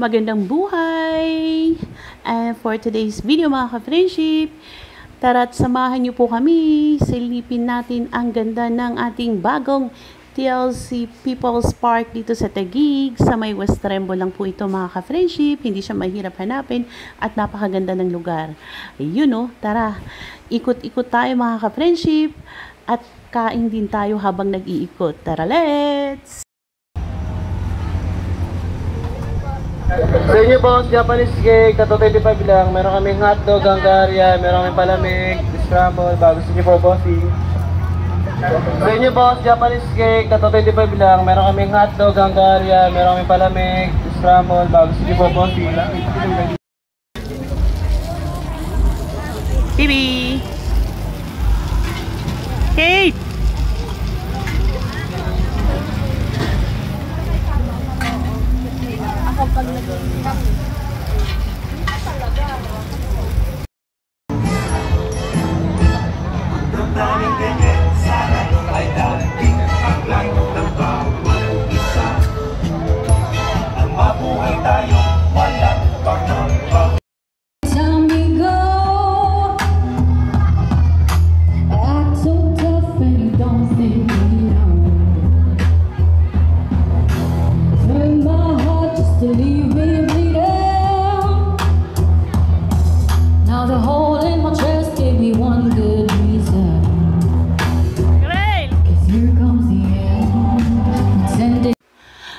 Magandang buhay! And for today's video mga ka-friendship, tara't samahan niyo po kami, silipin natin ang ganda ng ating bagong TLC People's Park dito sa Taguig. Sa may West Rembo lang po ito mga ka-friendship, hindi siya mahirap hanapin at napakaganda ng lugar. Ayun o, tara, ikot-ikot tayo mga ka-friendship at kain din tayo habang nag-iikot. Tara, let's! Sa inyo po, Japanese cake, tato 25 lang. Meron kaming hotdog, Hungaria, meron kaming palamig, scramble, bago sa inyo po, bossy. Sa inyo po, Japanese cake, tato 25 lang. Meron kaming hotdog, Hungaria, meron kaming palamig, scramble, bago sa inyo po, bossy. Bibi! Kate!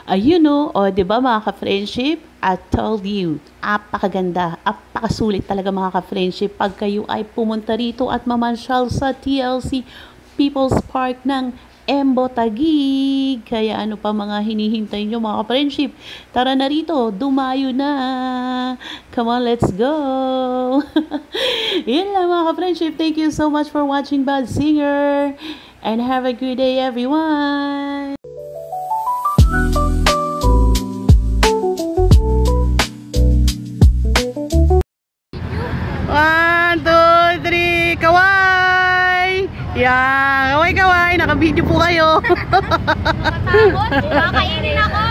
Ayun o, diba mga ka-friendship? I told you, apakaganda, apakasulit talaga mga ka-friendship pag kayo ay pumunta rito at mamasyal sa TLC People's Park ng Embo Taguig. Kaya ano pa mga hinihintay nyo mga ka-friendship? Tara na rito, dumayo na. Come on, let's go. Yun lang mga ka-friendship. Thank you so much for watching Bad Singer. And have a good day everyone. 1, 2, 3, kaway! Yan, kaway, nakabidyo po kayo. Nakatakot, kakainin ako.